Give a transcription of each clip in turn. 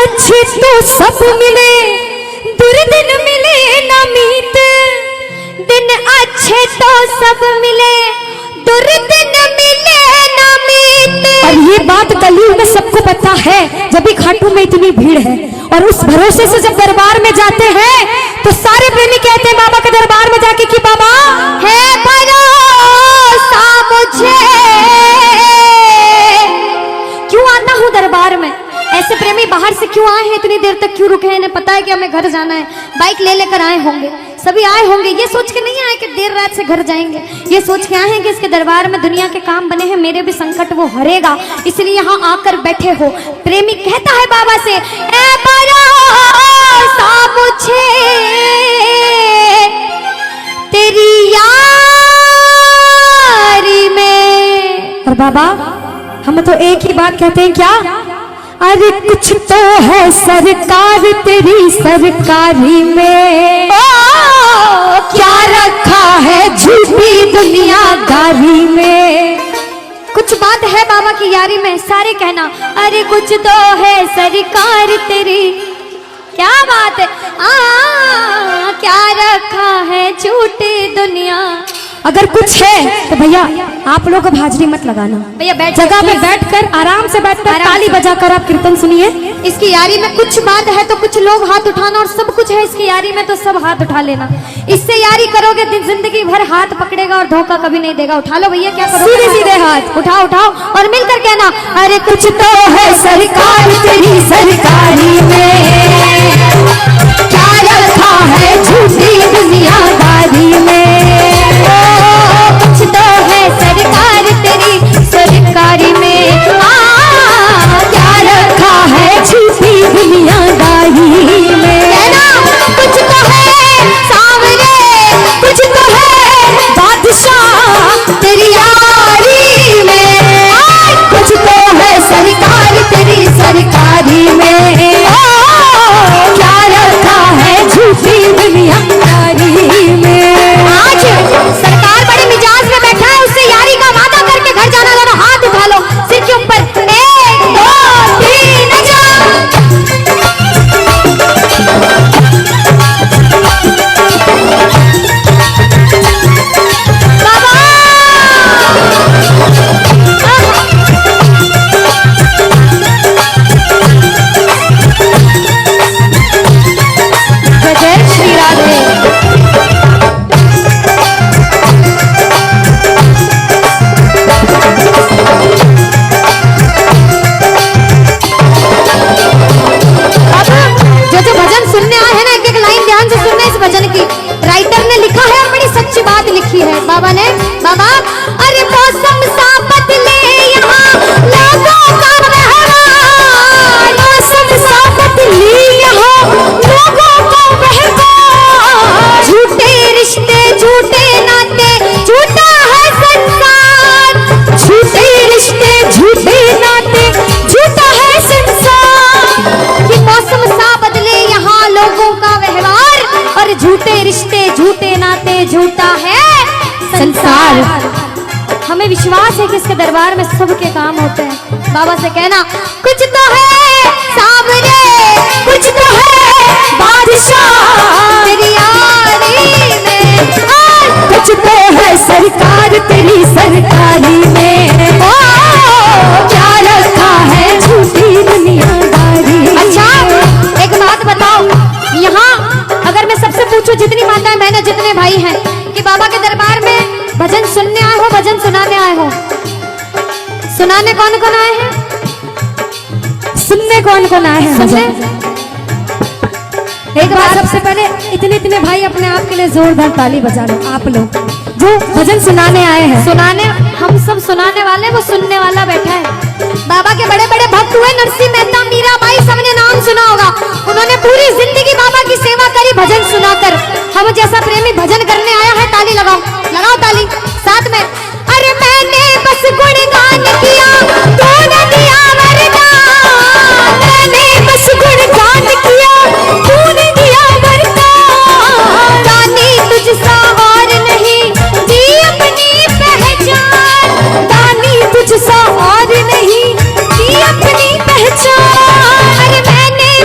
अच्छे तो सब मिले, दुर्दिन मिले ना मीत। दिन अच्छे तो सब मिले, दुर्दिन मिले ना मीत। और ये बात कलयुग में सबको पता है, जब भी खाटू में इतनी भीड़ है। और उस भरोसे से जब दरबार में जाते हैं तो सारे प्रेमी कहते हैं बाबा के दरबार में जाके कि बाबा है भरोसा मुझे। क्यों आता हूँ दरबार में? ऐसे प्रेमी बाहर से क्यों आए हैं, इतनी देर तक क्यों रुके हैं? इन्हें पता है कि हमें घर जाना है, बाइक ले लेकर आए होंगे, सभी आए होंगे। ये सोच के नहीं आए कि देर रात से घर जाएंगे, ये सोच के आए हैं कि इसके दरबार में दुनिया के काम बने हैं, मेरे भी संकट वो हरेगा, इसलिए यहाँ आकर बैठे हो। प्रेमी कहता है बाबा से, ए भरोसा मुझे तेरी यारी में। और बाबा हम तो एक ही बात कहते हैं, क्या? अरे कुछ तो है सरकार तेरी सरकारी में, क्या रखा है झूठी दुनियादारी में। कुछ बात है बाबा की यारी में, सारे कहना अरे कुछ तो है सरकार तेरी। क्या बात है, क्या रखा है झूठी दुनिया। अगर कुछ है तो भैया आप लोग अब हाजिरी मत लगाना, भैया बैठ जगह पे बैठकर आराम से बैठकर ताली बजाकर आप कीर्तन सुनिए। इसकी यारी में कुछ बात है तो कुछ लोग हाथ उठाना, और सब कुछ है इसकी यारी में तो सब हाथ उठा लेना। इससे यारी करोगे जिंदगी भर हाथ पकड़ेगा और धोखा कभी नहीं देगा। उठा लो भैया, क्या करो, सीधे सीधे हाथ उठाओ उठाओ और मिलकर कहना अरे कुछ तो है सरकार तेरी सरकारी में, क्या रखा है झूठी दुनियादारी में। कुछ तो है सरकार तेरी सरकारी में, क्या रखा है झूठी दुनियादारी में। कुछ तो है सावरे, कुछ तो है बादशाह तेरी यारी में, कुछ तो है सरकार तेरी सरकारी में, क्या रखा है झूठी दुनियादारी में। आज सरकार बड़े मिजाज में बैठा है, उससे यारी का वादा करके घर जाना। जरा हाथ उठा लो सिर के ऊपर, 1 2 3 जा। जय श्री राधे। जो भजन सुनने आए हैं ना, एक एक लाइन ध्यान से सुनना। इस भजन की राइटर ने लिखा है और बड़ी सच्ची बात लिखी है बाबा ने। बाबा अरे मौसम सा बदले यहाँ लोगों का व्यवहार, मौसम सा बदले यहाँ लोगों का व्यवहार, झूठे रिश्ते झूठे नाते झूठा है संसार, झूठे रिश्ते झूठे नाते झूठा है संसार। कि मौसम सा बदले यहाँ लोगों का व्यवहार, और झूठे रिश्ते झूठे नाते झूठा है संसार। हमें विश्वास है कि इसके दरबार में सबके काम होते हैं। बाबा से कहना कुछ तो है सावरे, कुछ तो है बादशाह तेरी यारी में, कुछ तो है सरकार तेरी सरकारी में, क्या रखा है झूठी दुनियादारी। अच्छा एक बात बताओ, यहाँ अगर मैं सबसे पूछूं, जितनी माताएं बहनें जितने भाई हैं, कि बाबा के दरबार में भजन सुनने आए हो भजन सुनाने आए हो? सुनाने कौन कौन आए हैं? सुनने कौन कौन आए हैं? सुनने एक बार सबसे पहले इतने इतने भाई अपने आप के लिए जोरदार ताली बजा लो। आप लोग जो भजन सुनाने आए हैं, सुनाने हम सब सुनाने वाले, वो सुनने वाला बैठा है। बाबा के बड़े बड़े भक्त हुए, नरसिंह मेहता, मीराबाई, सबने नाम सुना होगा। उन्होंने पूरी जिंदगी बाबा की सेवा करी भजन सुनाकर। हम जैसा प्रेमी भजन करने आया है, ताली लगाओ, लगाओ ताली साथ में। अरे मैंने बस गुणगान किया, तूने दिया वरदान, मैंने बस गुणगान किया, तूने दिया वरदान, रानी तुझसा और नहीं दी अपनी पहचान, रानी तुझसा और नहीं दी अपनी पहचान। अरे मैंने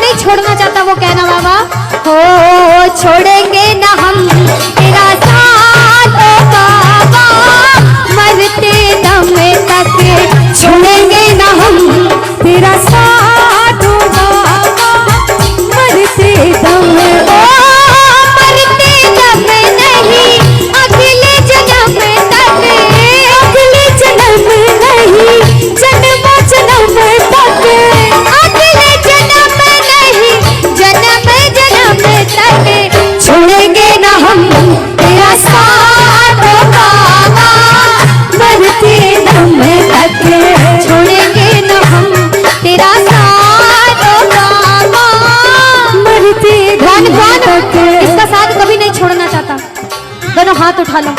नहीं छोड़ना चाहता वो कहना बाबा। हो छोड़ेंगे ना हम तेरा साथ ओ बाबा, मरते दम तक छोड़ेंगे ना हम तेरा साथ ओ बाबा, मरते दम। मरते दम नहीं अगले जन्म तक, अगले जन्म नहीं जन्म जन्म तक, अगले जन्म नहीं जन्म जन्म तक छोड़ेंगे ना हम तेरा साथ ओ बाबा, मरते दम तक छोड़ेंगे ना हम तेरा साथ ओ बाबा, मरते दम तक। इसका साथ कभी नहीं छोड़ना चाहता। दोनों हाथ उठा लो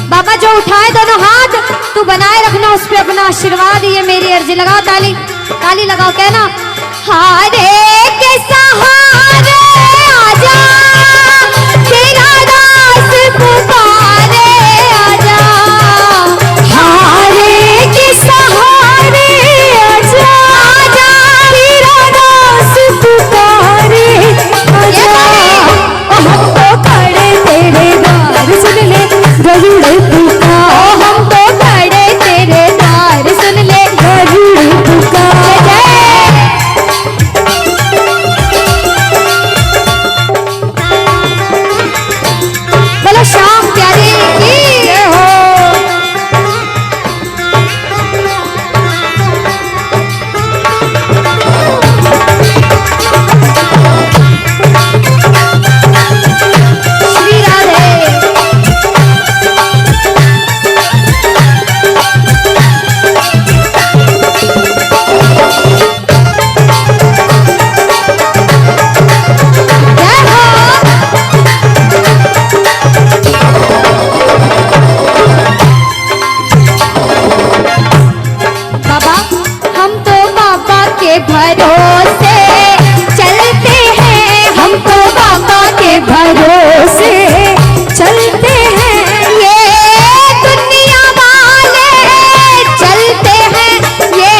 बाबा, जो उठाए दोनों हाथ तू बनाए रखना उस पे अपना आशीर्वाद। ये मेरी अर्जी। लगाओ ताली, ताली लगाओ, कहना हारे के सहारे आजा, तेरा दास पुकारे आजा, हारे के सहारे आजा, आजा तेरा दास पुकारे आजा। हम तो खड़े तेरे द्वार, सुन ले गरुड़ पुकार, हम तो खड़े तेरे द्वार, सुन ले गरुड़ पुकार। बोलो श्याम प्यारे की जय हो। श्री राधे। जय हो। बाबा हम तो बाबा के भरोसे चलते हैं, हम तो बाबा के भरोसे चलते हैं, ये दुनिया वाले चलते हैं, ये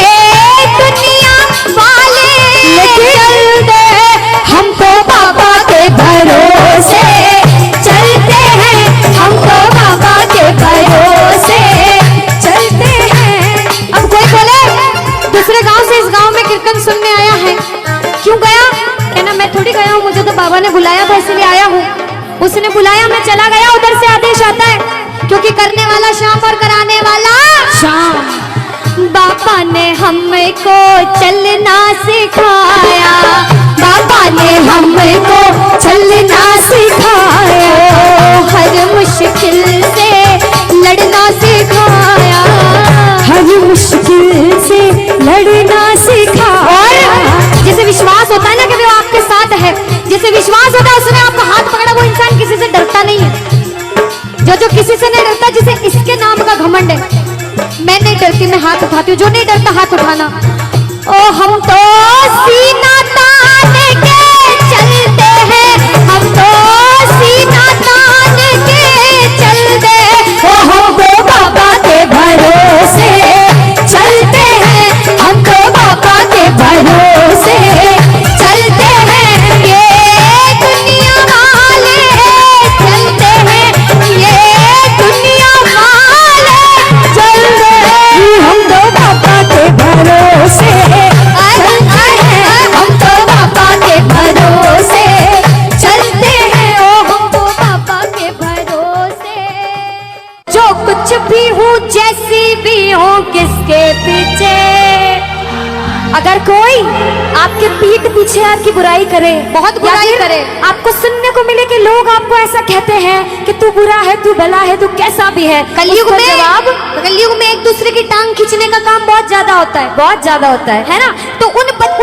दुनिया वाले चलते हैं। हम तो बाबा के भरोसे चलते हैं, हम तो बाबा के भरोसे चलते हैं। अब कोई बोले दूसरे गांव से इस गांव में कीर्तन सुनने आया है, क्यों गया? कहना मैं थोड़ी गया हूँ, मुझे तो बाबा ने बुलाया था इसलिए आया हूँ। उसने बुलाया, मैं चला गया, उधर से आदेश आता है, क्योंकि करने वाला श्याम और कराने वाला श्याम। बाबा ने हमको चलना सिखाया, बाबा ने हमको चलना सिखाया, हर मुश्किल से लड़ना सिखाया, हर मुश्किल से लड़ना सिखाया। और जिसे विश्वास होता है ना कि वो आपके साथ है, जिसे विश्वास होता है उसने आपका हाथ पकड़ा, वो इंसान किसी से डरता नहीं है। जो किसी से नहीं डरता, जिसे इसके नाम का घमंड है, मैं नहीं डरती, मैं हाथ उठाती हूँ। जो नहीं डरता हाथ उठाना। ओ हम तो सीना तान के चलते हैं, हम तो सीना तान के चलते हैं, ओ हम तो बाबा के भरोसे चलते हैं, हम तो बाबा के भरोसे चलते हैं, ये दुनिया वाले चलते हैं, ये दुनिया वाले चलते हैं। हम तो बाबा के भरोसे चलते हैं, हम तो बाबा के भरोसे चलते हैं, ओ हम तो बाबा के भरोसे। जो कुछ भी हूँ जैसी भी हूँ किसके पीछे, अगर कोई आपके पीठ पीछे आपकी बुराई करे, बहुत बुराई करे, आपको सुनने को मिले कि लोग आपको ऐसा कहते हैं कि तू बुरा है, तू भला है, तू कैसा भी है, कलयुग में जवाब, कलयुग में एक दूसरे की टांग खींचने का काम बहुत ज्यादा होता है, बहुत ज्यादा होता है ना। तो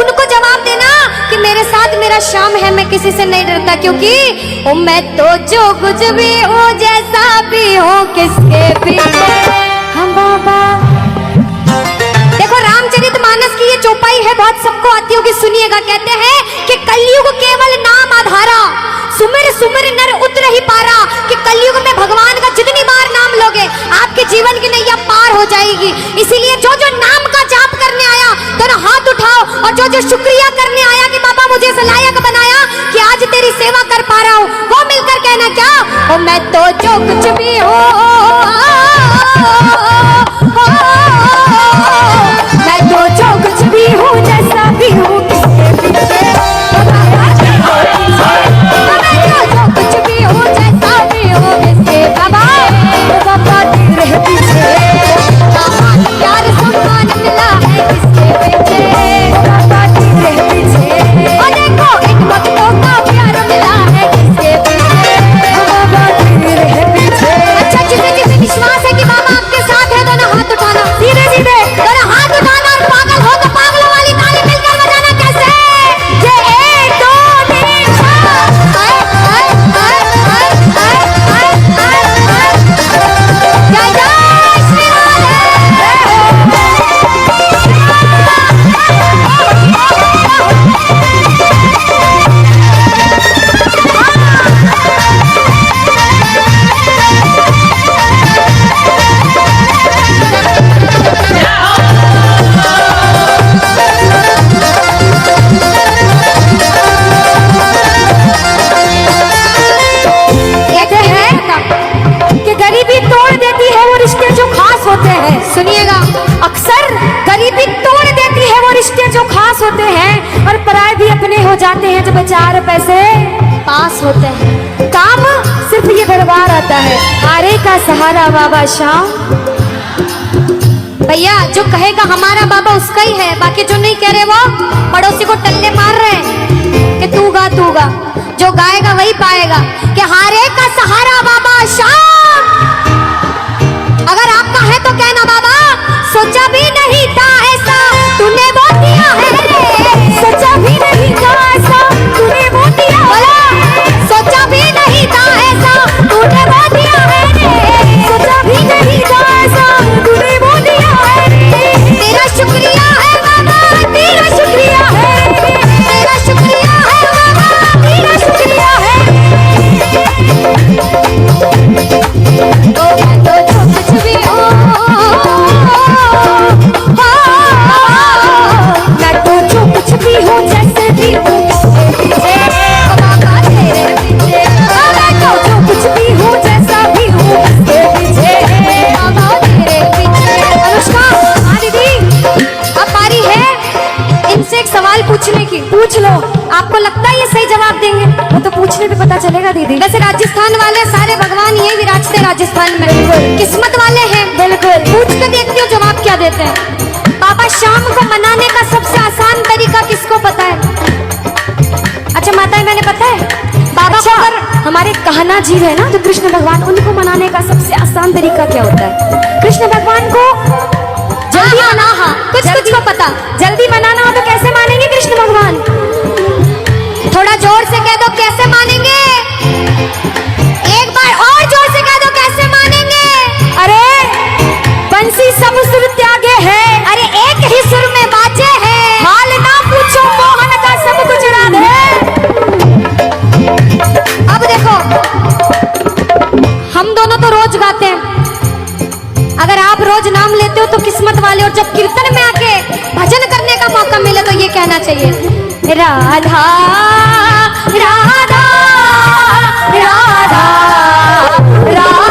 उनको जवाब देना कि मेरे साथ मेरा श्याम है, मैं किसी से नहीं डरता, क्योंकि ओ मैं तो जो कुछ भी हूँ जैसा भी हूँ किसके पीछे। हम बाबा देखो रामचरितमानस की ये चौपाई है, बहुत सबको आती होगी, सुनिएगा। कहते हैं कि कलयुग केवल नाम आधारा, सुमिर सुमिर नर उतर ही पारा, कि कलयुग में भगवान का जितनी बार नाम लोगे आपके जीवन की नैया पार हो जाएगी। इसीलिए जो जो नाम का जाप करने आया दोनों हाथ उठाओ, और जो जो शुक्रिया करने आया कि बाबा मुझे ओ मैं तो जो कुछ भी हूँ, मैं तो जो कुछ भी हूँ, जैसा भी हूँ किसके पीछे, मैं तो जो कुछ भी हूँ, जैसा भी हूँ किसके बाबा तेरे पीछे, प्यार सम्मान मिला है किसके पीछे, बाबा तेरे पीछे, और देखो इन भक्तों का प्यार मिला है किसके पीछे, बाबा तेरे पीछे। अच्छा जिसे विश्वास है कि बाबा आपके साथ है, दोनों हाथ उठाना, धीरे धीरे दोनों हाथ उठाना, और पागल हो तो पागलों वाली ताली मिलकर बजाना। कैसे? ये 1 2 3 जय जय श्री सुनिएगा, अक्सर गरीबी तोड़ देती है वो रिश्ते जो खास होते हैं, और पराये भी अपने हो जाते हैं जब 4 पैसे पास होते हैं। काम सिर्फ ये दरबार आता है, हारे का सहारा बाबा शाम। भैया जो कहेगा हमारा बाबा उसका ही है, बाकी जो नहीं कह रहे वो पड़ोसी को टल्ले मार रहे हैं कि तू गा तू गा। जो गाएगा वही पाएगा कि हारे का सहारा बाबा शाम। अगर आपका है तो कहना बाबा सोचा भी नहीं था ऐसा तूने वो दिया है रे, सोचा भी नहीं था ऐसा तूने वो दिया, बोला सोचा भी नहीं था ऐसा तूने वो दिया है रे, सोचा भी नहीं था ऐसा तूने वो दिया है रे। तेरा शुक्रिया है बाबा, तेरा शुक्रिया है, तेरा शुक्रिया है बाबा, तेरा शुक्रिया है। तो मैं तो जो कुछ भी हूँ, मैं तो जो कुछ भी हूँ, जैसे भी हूँ किसके पीछे, बाबा तेरे पीछे, मैं तो जो कुछ भी हूँ, जैसा भी हूँ किसके पीछे, बाबा तेरे पीछे। अनुष्का, हाँ दीदी अब बारी है इनसे एक सवाल पूछने की, पूछ लो। आपको लगता है ये सही जवाब देंगे? वो तो पूछने पे पता चलेगा दीदी। वैसे राजस्थान वाले सारे भगवान यही विराजते राजस्थान में, किस्मत वाले हैं। बिल्कुल, पूछ के देखती हूँ जवाब क्या देते हैं। बाबा शाम को मनाने का सबसे आसान तरीका किसको पता है? अच्छा माताएं मैंने पता है, बाबा को अगर हमारे कहना जीव है ना जो कृष्ण भगवान, उनको मनाने का सबसे आसान तरीका क्या होता है? कृष्ण भगवान को जल्दी मना, हाँ कुछ कुछ को पता, जल्दी मनाना हो तो कैसे मानेंगे कृष्ण भगवान? थोड़ा जोर से कह दो कैसे मानेंगे, एक बार और जोर से कह दो कैसे मानेंगे। अरे बंसी सब सुर त्यागे है, अरे एक ही सुर में बाजे है, हाल ना पूछो मोहन का सब कुछ राधे। अब देखो हम दोनों तो रोज गाते हैं, अगर आप रोज नाम लेते हो तो किस्मत वाले, और जब कीर्तन में आके भजन करने का मौका मिले तो ये कहना चाहिए राधा राधा राधा राधा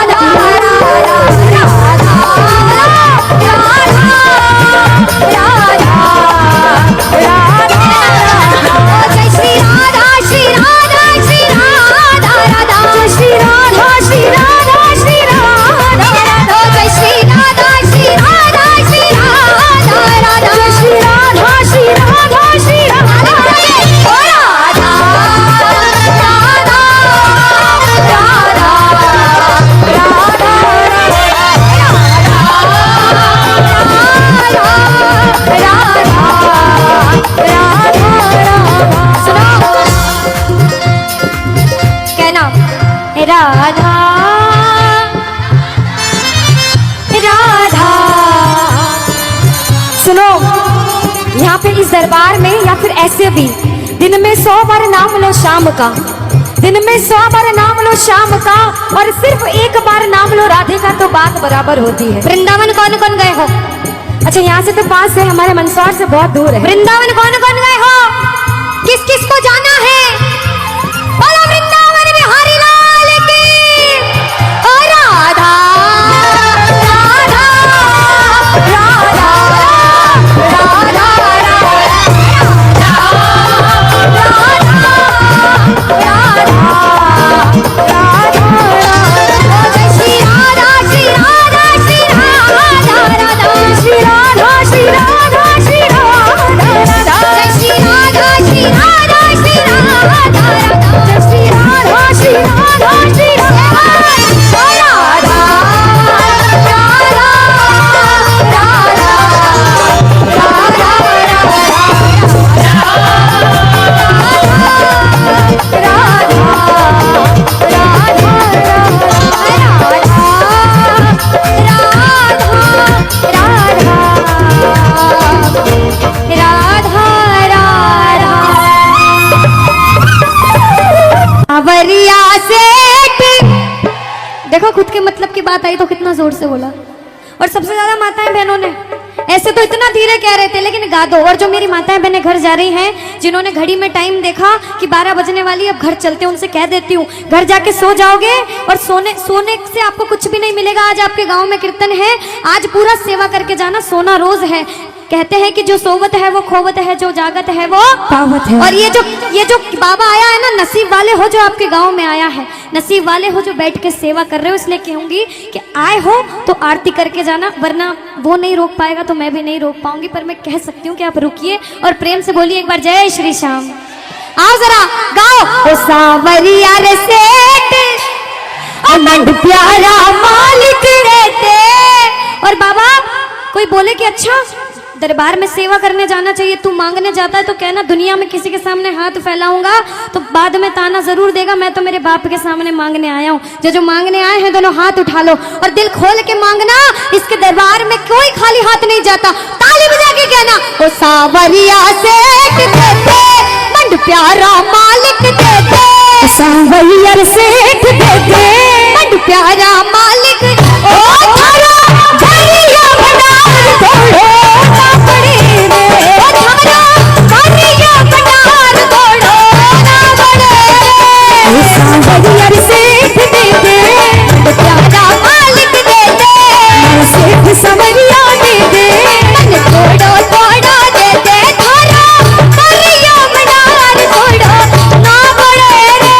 जय श्री राधा श्री राधा श्री राधा राधा, जय श्री राधा श्री राधा श्री राधा राधा, जय श्री राधा श्री राधा श्री राधा राधा, जय श्री राधा श्री राधा श्री राधा राधा राधा राधा राधा। सुनो, यहाँ पे इस दरबार में या फिर ऐसे भी दिन में 100 बार नाम लो शाम का, दिन में 100 बार नाम लो शाम का, और सिर्फ एक बार नाम लो राधे का तो बात बराबर होती है। वृंदावन कौन कौन गए हो? अच्छा यहाँ से तो पास है, हमारे मंदसौर से बहुत दूर है। वृंदावन कौन कौन गए हो? किस किस को जाना है? बोलो वृंदावन बिहारी लाल की। देखो खुद के मतलब की बात आई तो कितना जोर से बोला। और सबसे ज्यादा माताएं बहनों ने ऐसे तो इतना धीरे कह रहे थे लेकिन गा दो। और जो मेरी माताएं बहनें घर जा रही हैं, जिन्होंने घड़ी में टाइम देखा कि 12 बजने वाली, अब घर चलते हैं, उनसे कह देती हूँ घर जाके सो जाओगे और सोने से आपको कुछ भी नहीं मिलेगा। आज आपके गांव में कीर्तन है, आज पूरा सेवा करके जाना, सोना रोज है। कहते हैं कि जो सोवत है वो खोवत है, जो जागत है वो पावत है। और ये जो बाबा आया है ना, नसीब वाले हो जो आपके गांव में आया है, नसीब वाले हो जो बैठ के सेवा कर रहे हो। इसलिए कहूंगी कि आए हो तो आरती करके जाना, वरना वो नहीं रोक पाएगा तो मैं भी नहीं रोक पाऊंगी। पर मैं कह सकती हूँ कि आप रुकिए और प्रेम से बोलिए एक बार जय श्री श्याम। आओ जरा गाओ। ओ सावरिया रे सेठ अनंत प्यारा मालिक रहते। और बाबा कोई बोले कि अच्छा दरबार में सेवा करने जाना चाहिए, तू मांगने जाता है तो कहना दुनिया में किसी के सामने हाथ फैलाऊंगा तो बाद में ताना जरूर देगा। मैं तो मेरे बाप के सामने मांगने आया हूँ। जो मांगने आए हैं दोनों हाथ उठा लो और दिल खोल के मांगना। इसके दरबार में कोई खाली हाथ नहीं जाता। ताली बजा के कहना ओ सावरिया सेठ देते, मंड प्यारा मालिक देते, सावरिया सेठ देते, मंड प्यारा मालिक। ओ थारा भैया भंडार तोड़ो ना पड़े रे, ओ थारा भैया भंडार तोड़ो ना पड़े रे। सावरिया सेठ देते, मंड प्यारा मालिक देते, सेठ सावरिया देते, मन तोड़ो तोड़ो देते, थारा भैया भंडार तोड़ो ना पड़े रे।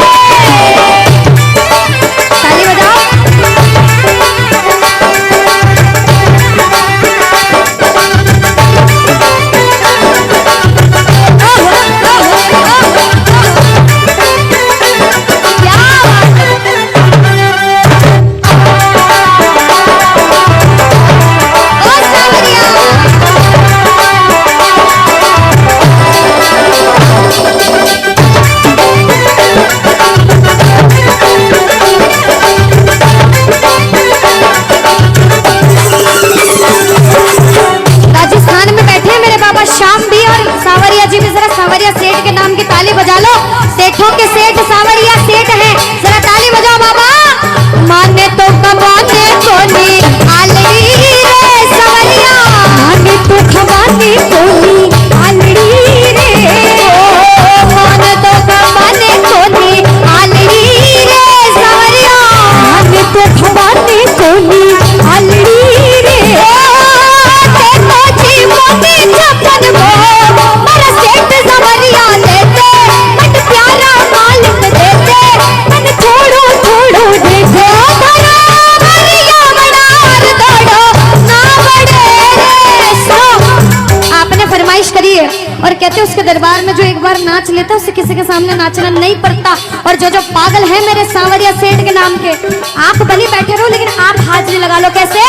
ताली बजाओ। राजस्थान में बैठे हैं मेरे बाबा श्याम भी और सावरिया जी भी। जरा सावरिया सेठ के नाम की ताली बजा लो। सेठों के सेठ सावरिया सेठ हैं, जरा ताली बजाओ बाबा। माने तो कमाने कोनी आलड़ी रे सावरिया, माने तो कमाने कोनी आलड़ी रे, माने तो कमाने कोनी आलड़ी रे सावरिया, माने तो कमाने कोनी आलड़ी रे। और कहते उसके दरबार में जो एक बार नाच लेता है उसे किसी के सामने नाचना नहीं पड़ता। और जो पागल है मेरे सावरिया सेठ के नाम के, आप भले बैठे रहो लेकिन आप हाजिरी लगा लो। कैसे?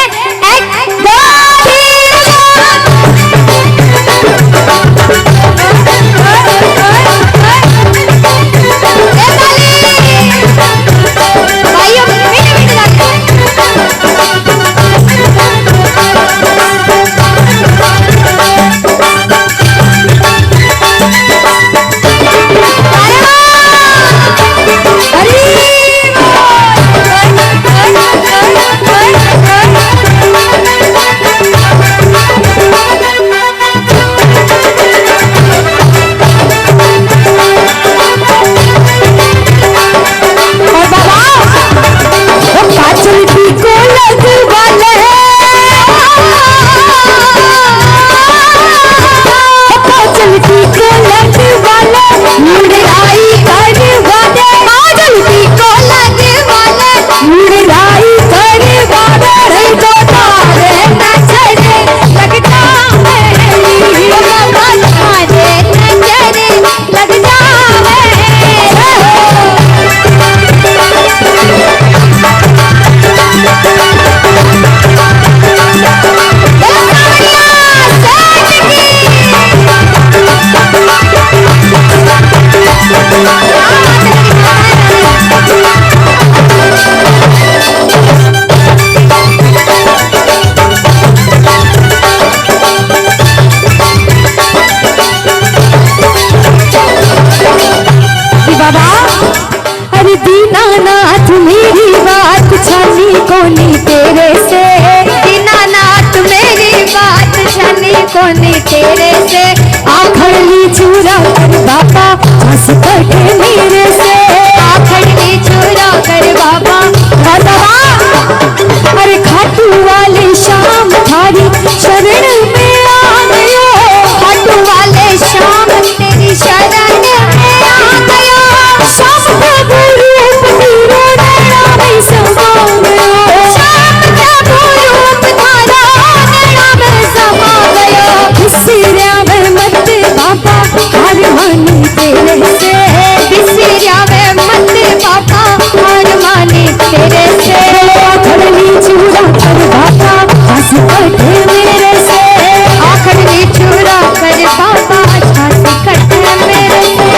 छनी कोनी तेरे से, दीनानाथ मेरी बात छनी कोनी तेरे से, आखड़ी चूरा कर बाबा हंस कटे मेरे से, आखड़ी चूरा कर बाबा। अरे खाटू वाले शाम थारी शरण में आ गयो, खाटू वाले शाम तेरी शरण में आ गयो, शाम प्रभु रूप तेरा नैना में समा गयो, शाम प्रभु रूप थारा नैना में समा गयो, बिसरिया में मत बाबा हार मानी तेरे से, बिसरिया में मत बाबा हार मानी तेरे से, आखड़ी चूरा कर बाबा हंस कटे मेरे से, आखड़ी चूरा कर बाबा झांसी कटे मेरे से।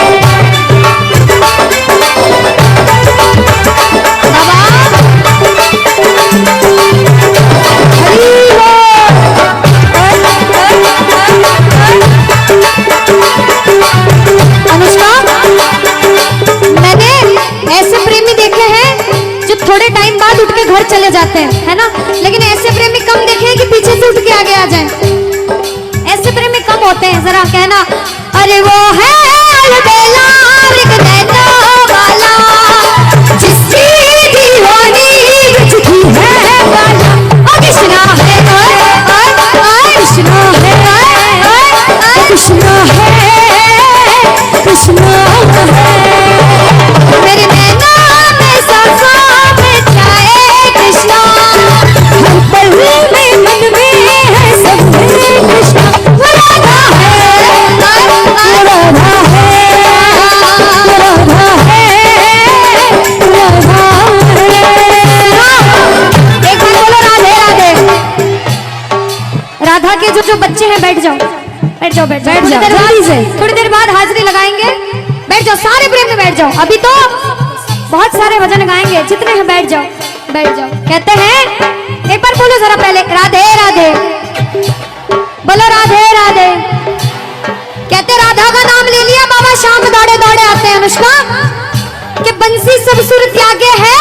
अनुष्का, मैंने ऐसे प्रेमी देखे हैं जो थोड़े टाइम बाद उठ के घर चले जाते हैं, है ना, लेकिन ऐसे प्रेमी कम देखे हैं कि पीछे से उठ के आगे आ जाएं। ऐसे प्रेमी कम होते हैं, जरा कहना अरे वो है अलबेला मृग नैना वाला, जिसकी दीवानी जिसकी है वाला, ओ कृष्णा है कृष्णा है कृष्णा है कृष्णा है, मेरे नैना में सांसा में जाए कृष्णा, हर पल में मन में है सब में कृष्णा, वो राधा है राधा है राधा है राधा है। एक बार बोलो राधे राधे। राधा के जो बच्चे हैं बैठ जाओ बैठ जाओ बैठ जाओ, बैठ जाओ, थोड़ी देर जल्दी से। बाद थोड़ी देर बाद हाजिरी लगाएंगे, बैठ जाओ सारे प्रेम में बैठ जाओ, अभी तो बहुत सारे भजन गाएंगे, जितने हैं बैठ जाओ बैठ जाओ। कहते हैं एक बार बोलो जरा पहले राधे राधे, बोलो राधे राधे। कहते राधा का नाम ले लिया बाबा शाम दौड़े दौड़े आते हैं, अनुष्का कि बंसी सब सुर त्यागे है,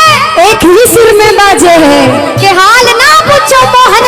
एक ही सुर में बाजे है, के हाल ना पूछो मोहन